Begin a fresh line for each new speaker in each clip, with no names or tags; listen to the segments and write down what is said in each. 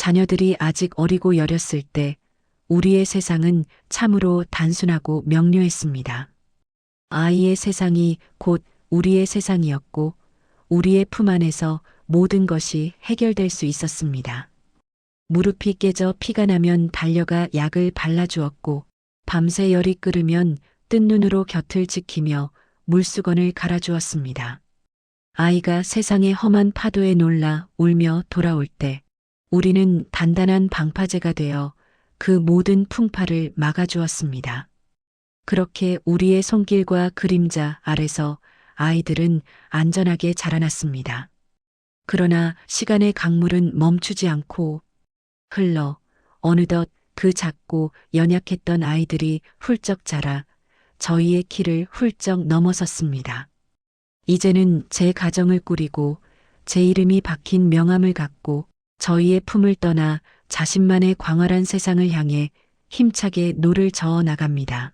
자녀들이 아직 어리고 여렸을 때 우리의 세상은 참으로 단순하고 명료했습니다. 아이의 세상이 곧 우리의 세상이었고 우리의 품 안에서 모든 것이 해결될 수 있었습니다. 무릎이 깨져 피가 나면 달려가 약을 발라주었고 밤새 열이 끓으면 뜬 눈으로 곁을 지키며 물수건을 갈아주었습니다. 아이가 세상의 험한 파도에 놀라 울며 돌아올 때 우리는 단단한 방파제가 되어 그 모든 풍파를 막아주었습니다. 그렇게 우리의 손길과 그림자 아래서 아이들은 안전하게 자라났습니다. 그러나 시간의 강물은 멈추지 않고 흘러 어느덧 그 작고 연약했던 아이들이 훌쩍 자라 저희의 키를 훌쩍 넘어섰습니다. 이제는 제 가정을 꾸리고 제 이름이 박힌 명함을 갖고 저희의 품을 떠나 자신만의 광활한 세상을 향해 힘차게 노를 저어 나갑니다.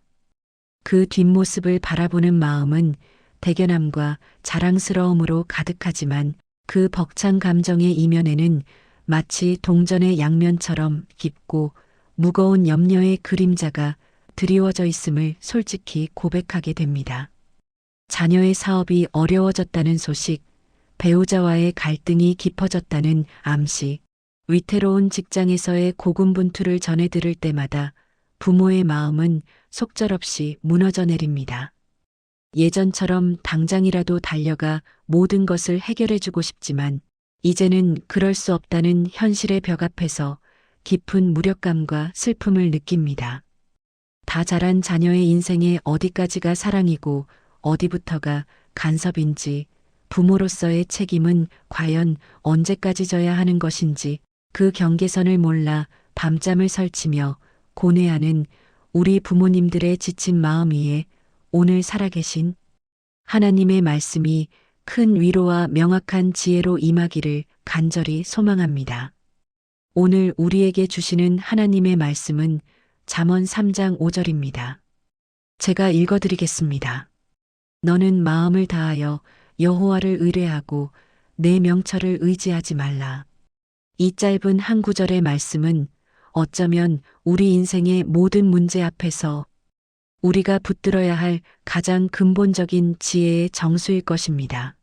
그 뒷모습을 바라보는 마음은 대견함과 자랑스러움으로 가득하지만 그 벅찬 감정의 이면에는 마치 동전의 양면처럼 깊고 무거운 염려의 그림자가 드리워져 있음을 솔직히 고백하게 됩니다. 자녀의 사업이 어려워졌다는 소식, 배우자와의 갈등이 깊어졌다는 암시, 위태로운 직장에서의 고군분투를 전해 들을 때마다 부모의 마음은 속절없이 무너져 내립니다. 예전처럼 당장이라도 달려가 모든 것을 해결해주고 싶지만 이제는 그럴 수 없다는 현실의 벽 앞에서 깊은 무력감과 슬픔을 느낍니다. 다 자란 자녀의 인생의 어디까지가 사랑이고 어디부터가 간섭인지, 부모로서의 책임은 과연 언제까지 져야 하는 것인지 그 경계선을 몰라 밤잠을 설치며 고뇌하는 우리 부모님들의 지친 마음 위에 오늘 살아계신 하나님의 말씀이 큰 위로와 명확한 지혜로 임하기를 간절히 소망합니다. 오늘 우리에게 주시는 하나님의 말씀은 잠언 3장 5절입니다. 제가 읽어드리겠습니다. 너는 마음을 다하여 여호와를 의뢰하고 내 명철을 의지하지 말라. 이 짧은 한 구절의 말씀은 어쩌면 우리 인생의 모든 문제 앞에서 우리가 붙들어야 할 가장 근본적인 지혜의 정수일 것입니다.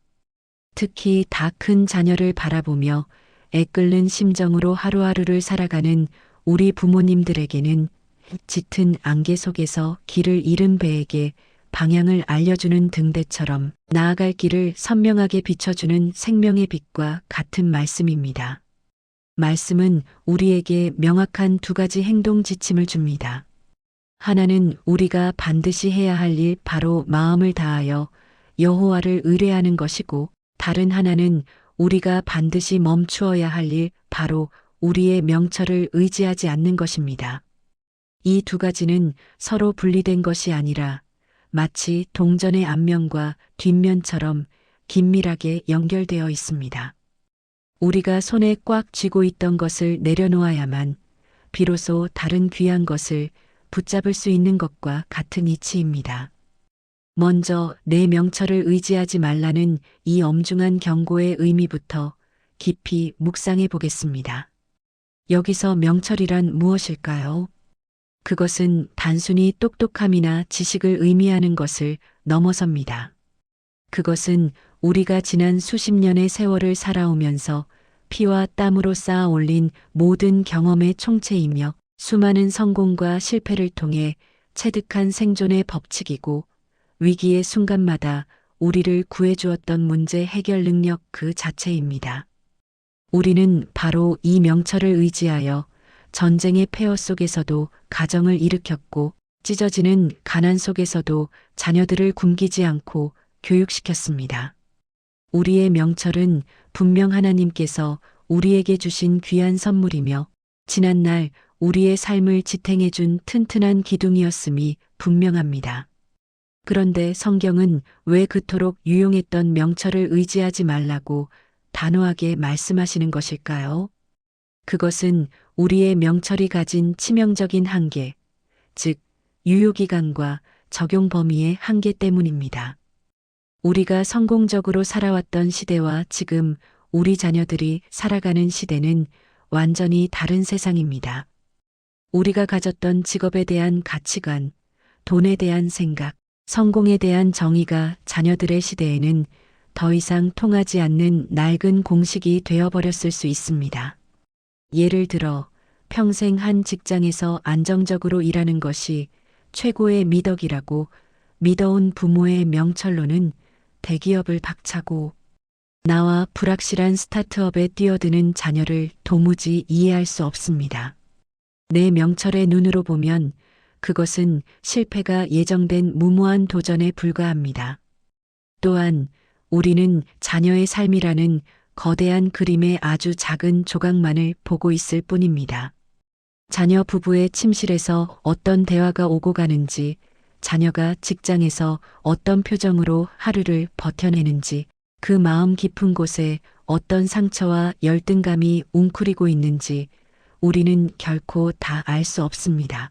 특히 다 큰 자녀를 바라보며 애끓는 심정으로 하루하루를 살아가는 우리 부모님들에게는 짙은 안개 속에서 길을 잃은 배에게 방향을 알려주는 등대처럼 나아갈 길을 선명하게 비춰주는 생명의 빛과 같은 말씀입니다. 말씀은 우리에게 명확한 두 가지 행동 지침을 줍니다. 하나는 우리가 반드시 해야 할 일 바로 마음을 다하여 여호와를 의뢰하는 것이고 다른 하나는 우리가 반드시 멈추어야 할 일 바로 우리의 명철을 의지하지 않는 것입니다. 이 두 가지는 서로 분리된 것이 아니라 마치 동전의 앞면과 뒷면처럼 긴밀하게 연결되어 있습니다. 우리가 손에 꽉 쥐고 있던 것을 내려놓아야만 비로소 다른 귀한 것을 붙잡을 수 있는 것과 같은 이치입니다. 먼저 내 명철을 의지하지 말라는 이 엄중한 경고의 의미부터 깊이 묵상해 보겠습니다. 여기서 명철이란 무엇일까요? 그것은 단순히 똑똑함이나 지식을 의미하는 것을 넘어섭니다. 그것은 우리가 지난 수십 년의 세월을 살아오면서 피와 땀으로 쌓아 올린 모든 경험의 총체이며 수많은 성공과 실패를 통해 체득한 생존의 법칙이고 위기의 순간마다 우리를 구해주었던 문제 해결 능력 그 자체입니다. 우리는 바로 이 명철을 의지하여 전쟁의 폐허 속에서도 가정을 일으켰고 찢어지는 가난 속에서도 자녀들을 굶기지 않고 교육시켰습니다. 우리의 명철은 분명 하나님께서 우리에게 주신 귀한 선물이며 지난날 우리의 삶을 지탱해준 튼튼한 기둥이었음이 분명합니다. 그런데 성경은 왜 그토록 유용했던 명철을 의지하지 말라고 단호하게 말씀하시는 것일까요? 그것은 우리의 명철이 가진 치명적인 한계, 즉 유효기간과 적용 범위의 한계 때문입니다. 우리가 성공적으로 살아왔던 시대와 지금 우리 자녀들이 살아가는 시대는 완전히 다른 세상입니다. 우리가 가졌던 직업에 대한 가치관, 돈에 대한 생각, 성공에 대한 정의가 자녀들의 시대에는 더 이상 통하지 않는 낡은 공식이 되어버렸을 수 있습니다. 예를 들어 평생 한 직장에서 안정적으로 일하는 것이 최고의 미덕이라고 믿어온 부모의 명철로는 대기업을 박차고 나와 불확실한 스타트업에 뛰어드는 자녀를 도무지 이해할 수 없습니다. 내 명철의 눈으로 보면 그것은 실패가 예정된 무모한 도전에 불과합니다. 또한 우리는 자녀의 삶이라는 거대한 그림의 아주 작은 조각만을 보고 있을 뿐입니다. 자녀 부부의 침실에서 어떤 대화가 오고 가는지, 자녀가 직장에서 어떤 표정으로 하루를 버텨내는지, 그 마음 깊은 곳에 어떤 상처와 열등감이 웅크리고 있는지 우리는 결코 다 알 수 없습니다.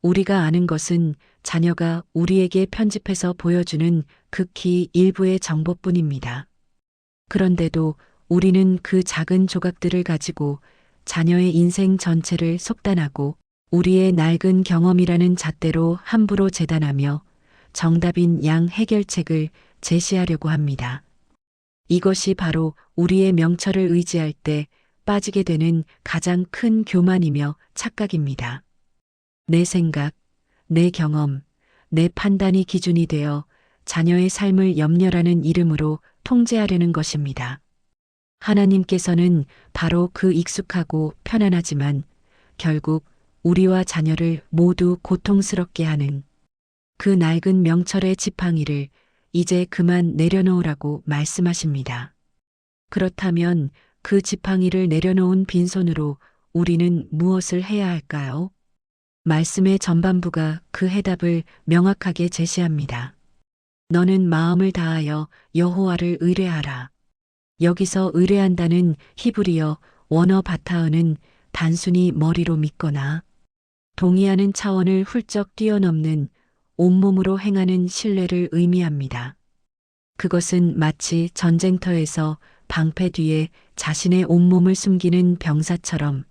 우리가 아는 것은 자녀가 우리에게 편집해서 보여주는 극히 일부의 정보뿐입니다. 그런데도 우리는 그 작은 조각들을 가지고 자녀의 인생 전체를 속단하고 우리의 낡은 경험이라는 잣대로 함부로 재단하며 정답인 양 해결책을 제시하려고 합니다. 이것이 바로 우리의 명철을 의지할 때 빠지게 되는 가장 큰 교만이며 착각입니다. 내 생각, 내 경험, 내 판단이 기준이 되어 자녀의 삶을 염려라는 이름으로 통제하려는 것입니다. 하나님께서는 바로 그 익숙하고 편안하지만 결국 우리와 자녀를 모두 고통스럽게 하는 그 낡은 명철의 지팡이를 이제 그만 내려놓으라고 말씀하십니다. 그렇다면 그 지팡이를 내려놓은 빈손으로 우리는 무엇을 해야 할까요? 말씀의 전반부가 그 해답을 명확하게 제시합니다. 너는 마음을 다하여 여호와를 의뢰하라. 여기서 의뢰한다는 히브리어 원어 바타어는 단순히 머리로 믿거나 동의하는 차원을 훌쩍 뛰어넘는 온몸으로 행하는 신뢰를 의미합니다. 그것은 마치 전쟁터에서 방패 뒤에 자신의 온몸을 숨기는 병사처럼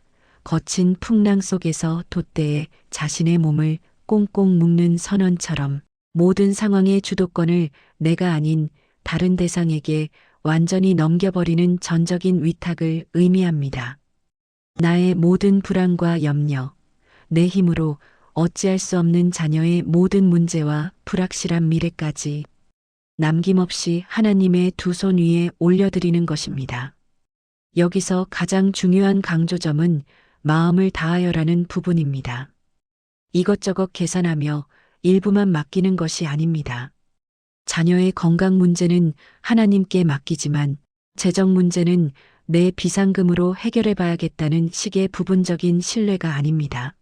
거친 풍랑 속에서 돛대에 자신의 몸을 꽁꽁 묶는 선원처럼 모든 상황의 주도권을 내가 아닌 다른 대상에게 완전히 넘겨버리는 전적인 위탁을 의미합니다. 나의 모든 불안과 염려, 내 힘으로 어찌할 수 없는 자녀의 모든 문제와 불확실한 미래까지 남김없이 하나님의 두 손 위에 올려드리는 것입니다. 여기서 가장 중요한 강조점은 마음을 다하여라는 부분입니다. 이것저것 계산하며 일부만 맡기는 것이 아닙니다. 자녀의 건강 문제는 하나님께 맡기지만 재정 문제는 내 비상금으로 해결해 봐야겠다는 식의 부분적인 신뢰가 아닙니다.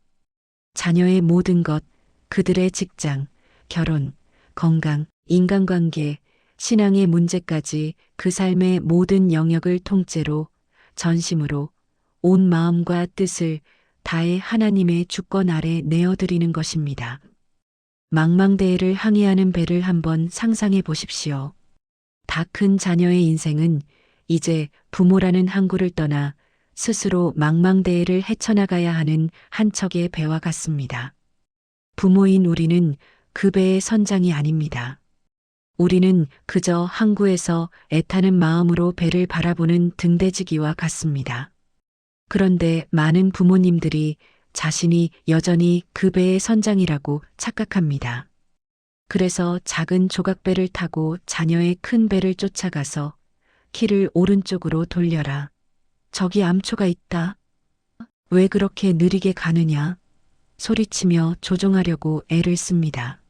자녀의 모든 것, 그들의 직장, 결혼, 건강, 인간관계, 신앙의 문제까지 그 삶의 모든 영역을 통째로, 전심으로, 온 마음과 뜻을 다해 하나님의 주권 아래 내어드리는 것입니다. 망망대해를 항해하는 배를 한번 상상해 보십시오. 다 큰 자녀의 인생은 이제 부모라는 항구를 떠나 스스로 망망대해를 헤쳐나가야 하는 한 척의 배와 같습니다. 부모인 우리는 그 배의 선장이 아닙니다. 우리는 그저 항구에서 애타는 마음으로 배를 바라보는 등대지기와 같습니다. 그런데 많은 부모님들이 자신이 여전히 그 배의 선장이라고 착각합니다. 그래서 작은 조각배를 타고 자녀의 큰 배를 쫓아가서 키를 오른쪽으로 돌려라. 저기 암초가 있다. 왜 그렇게 느리게 가느냐? 소리치며 조종하려고 애를 씁니다.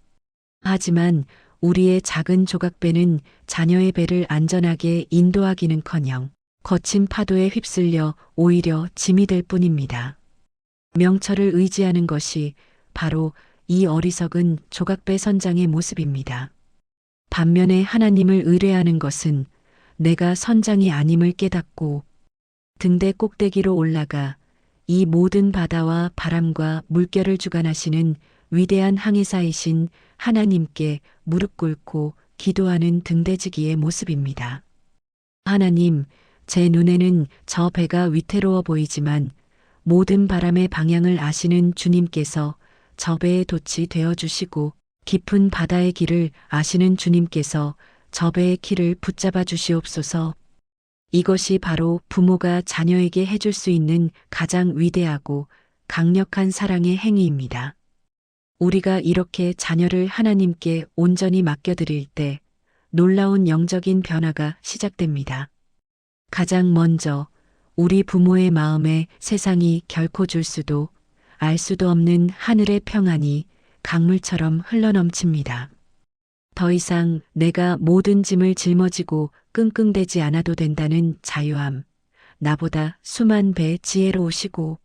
하지만 우리의 작은 조각배는 자녀의 배를 안전하게 인도하기는커녕 거친 파도에 휩쓸려 오히려 짐이 될 뿐입니다. 명철을 의지하는 것이 바로 이 어리석은 조각배 선장의 모습입니다. 반면에 하나님을 의뢰하는 것은 내가 선장이 아님을 깨닫고 등대 꼭대기로 올라가 이 모든 바다와 바람과 물결을 주관하시는 위대한 항해사이신 하나님께 무릎 꿇고 기도하는 등대지기의 모습입니다. 하나님, 제 눈에는 저 배가 위태로워 보이지만 모든 바람의 방향을 아시는 주님께서 저 배의 돛이 되어 주시고 깊은 바다의 길을 아시는 주님께서 저 배의 키를 붙잡아 주시옵소서. 이것이 바로 부모가 자녀에게 해줄 수 있는 가장 위대하고 강력한 사랑의 행위입니다. 우리가 이렇게 자녀를 하나님께 온전히 맡겨드릴 때 놀라운 영적인 변화가 시작됩니다. 가장 먼저 우리 부모의 마음에 세상이 결코 줄 수도 알 수도 없는 하늘의 평안이 강물처럼 흘러넘칩니다. 더 이상 내가 모든 짐을 짊어지고 끙끙대지 않아도 된다는 자유함, 나보다 수만 배 지혜로우시고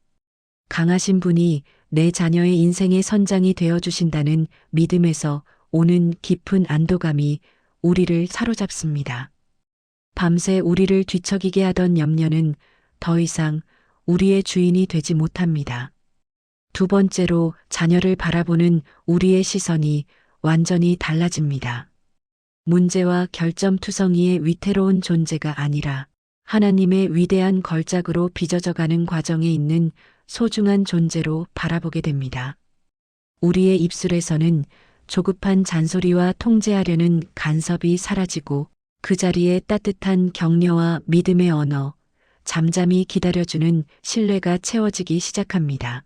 강하신 분이 내 자녀의 인생의 선장이 되어 주신다는 믿음에서 오는 깊은 안도감이 우리를 사로잡습니다. 밤새 우리를 뒤척이게 하던 염려는 더 이상 우리의 주인이 되지 못합니다. 두 번째로 자녀를 바라보는 우리의 시선이 완전히 달라집니다. 문제와 결점투성이의 위태로운 존재가 아니라 하나님의 위대한 걸작으로 빚어져가는 과정에 있는 소중한 존재로 바라보게 됩니다. 우리의 입술에서는 조급한 잔소리와 통제하려는 간섭이 사라지고 그 자리에 따뜻한 격려와 믿음의 언어, 잠잠히 기다려주는 신뢰가 채워지기 시작합니다.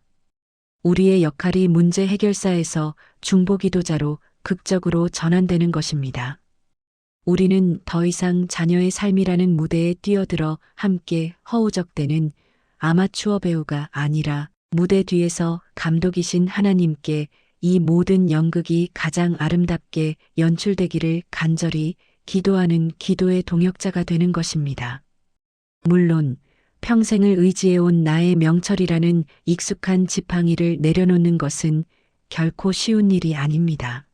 우리의 역할이 문제 해결사에서 중보기도자로 극적으로 전환되는 것입니다. 우리는 더 이상 자녀의 삶이라는 무대에 뛰어들어 함께 허우적대는 아마추어 배우가 아니라 무대 뒤에서 감독이신 하나님께 이 모든 연극이 가장 아름답게 연출되기를 간절히 기도하는 기도의 동역자가 되는 것입니다. 물론 평생을 의지해온 나의 명철이라는 익숙한 지팡이를 내려놓는 것은 결코 쉬운 일이 아닙니다.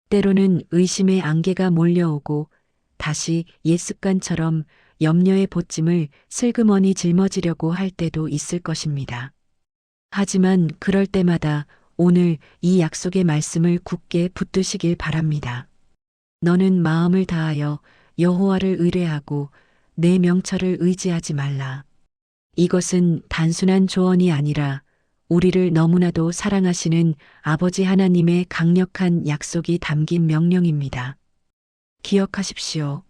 때로는 의심의 안개가 몰려오고 다시 옛 습관처럼 염려의 보찜을 슬그머니 짊어지려고 할 때도 있을 것입니다. 하지만 그럴 때마다 오늘 이 약속의 말씀을 굳게 붙드시길 바랍니다. 너는 마음을 다하여 여호와를 의뢰하고 내 명철을 의지하지 말라. 이것은 단순한 조언이 아니라 우리를 너무나도 사랑하시는 아버지 하나님의 강력한 약속이 담긴 명령입니다. 기억하십시오.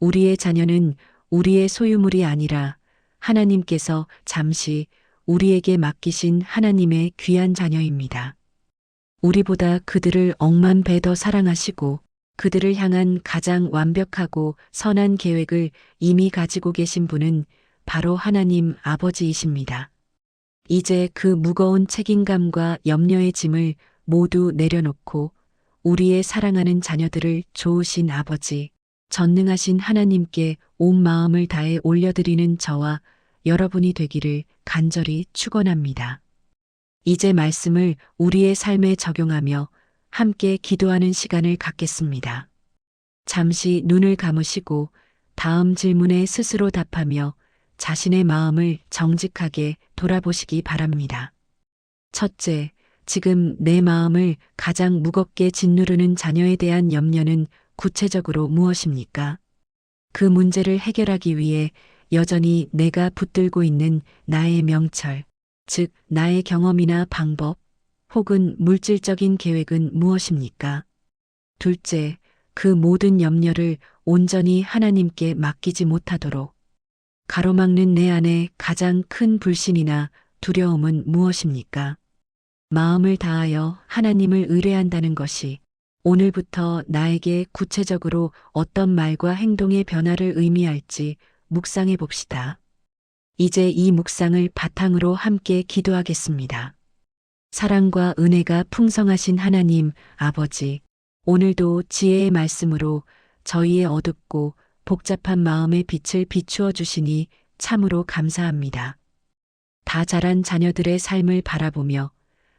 우리의 자녀는 우리의 소유물이 아니라 하나님께서 잠시 우리에게 맡기신 하나님의 귀한 자녀입니다. 우리보다 그들을 억만 배 더 사랑하시고 그들을 향한 가장 완벽하고 선한 계획을 이미 가지고 계신 분은 바로 하나님 아버지이십니다. 이제 그 무거운 책임감과 염려의 짐을 모두 내려놓고 우리의 사랑하는 자녀들을 좋으신 아버지, 전능하신 하나님께 온 마음을 다해 올려드리는 저와 여러분이 되기를 간절히 축원합니다. 이제 말씀을 우리의 삶에 적용하며 함께 기도하는 시간을 갖겠습니다. 잠시 눈을 감으시고 다음 질문에 스스로 답하며 자신의 마음을 정직하게 돌아보시기 바랍니다. 첫째, 지금 내 마음을 가장 무겁게 짓누르는 자녀에 대한 염려는 구체적으로 무엇입니까? 그 문제를 해결하기 위해 여전히 내가 붙들고 있는 나의 명철, 즉 나의 경험이나 방법, 혹은 물질적인 계획은 무엇입니까? 둘째, 그 모든 염려를 온전히 하나님께 맡기지 못하도록 가로막는 내 안에 가장 큰 불신이나 두려움은 무엇입니까? 마음을 다하여 하나님을 의뢰한다는 것이 오늘부터 나에게 구체적으로 어떤 말과 행동의 변화를 의미할지 묵상해 봅시다. 이제 이 묵상을 바탕으로 함께 기도하겠습니다. 사랑과 은혜가 풍성하신 하나님 아버지, 오늘도 지혜의 말씀으로 저희의 어둡고 복잡한 마음의 빛을 비추어 주시니 참으로 감사합니다. 다 자란 자녀들의 삶을 바라보며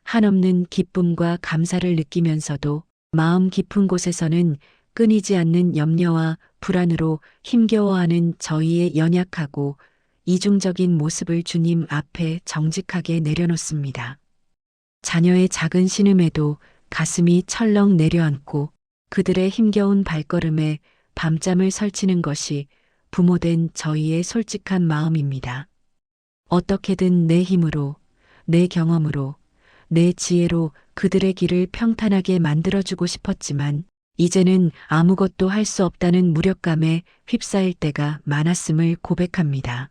한없는 기쁨과 감사를 느끼면서도 마음 깊은 곳에서는 끊이지 않는 염려와 불안으로 힘겨워하는 저희의 연약하고 이중적인 모습을 주님 앞에 정직하게 내려놓습니다. 자녀의 작은 신음에도 가슴이 철렁 내려앉고 그들의 힘겨운 발걸음에 밤잠을 설치는 것이 부모된 저희의 솔직한 마음입니다. 어떻게든 내 힘으로, 내 경험으로, 내 지혜로 그들의 길을 평탄하게 만들어주고 싶었지만, 이제는 아무것도 할 수 없다는 무력감에 휩싸일 때가 많았음을 고백합니다.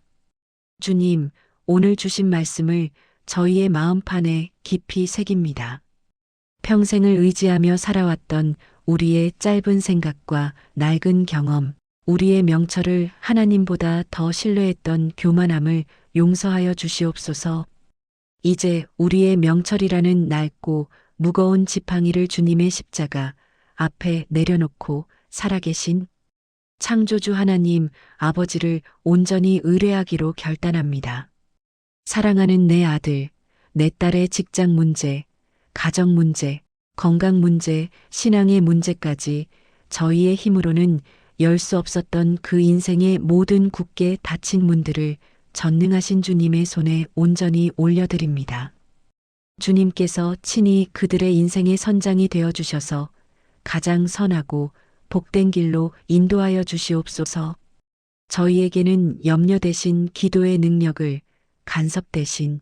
주님, 오늘 주신 말씀을 저희의 마음판에 깊이 새깁니다. 평생을 의지하며 살아왔던 우리의 짧은 생각과 낡은 경험, 우리의 명철을 하나님보다 더 신뢰했던 교만함을 용서하여 주시옵소서. 이제 우리의 명철이라는 낡고 무거운 지팡이를 주님의 십자가 앞에 내려놓고 살아계신 창조주 하나님 아버지를 온전히 의뢰하기로 결단합니다. 사랑하는 내 아들, 내 딸의 직장 문제, 가정 문제, 건강 문제, 신앙의 문제까지 저희의 힘으로는 열 수 없었던 그 인생의 모든 굳게 닫힌 문들을 전능하신 주님의 손에 온전히 올려드립니다. 주님께서 친히 그들의 인생의 선장이 되어 주셔서 가장 선하고 복된 길로 인도하여 주시옵소서. 저희에게는 염려 대신 기도의 능력을, 간섭 대신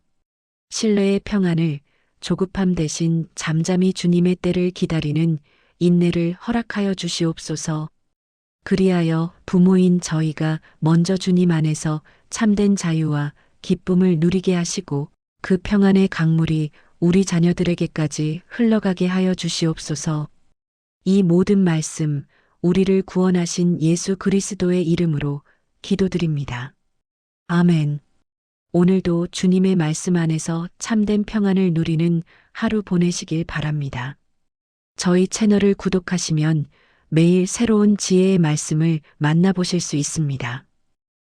신뢰의 평안을, 조급함 대신 잠잠히 주님의 때를 기다리는 인내를 허락하여 주시옵소서. 그리하여 부모인 저희가 먼저 주님 안에서 참된 자유와 기쁨을 누리게 하시고 그 평안의 강물이 우리 자녀들에게까지 흘러가게 하여 주시옵소서. 이 모든 말씀, 우리를 구원하신 예수 그리스도의 이름으로 기도드립니다. 아멘. 오늘도 주님의 말씀 안에서 참된 평안을 누리는 하루 보내시길 바랍니다. 저희 채널을 구독하시면 매일 새로운 지혜의 말씀을 만나보실 수 있습니다.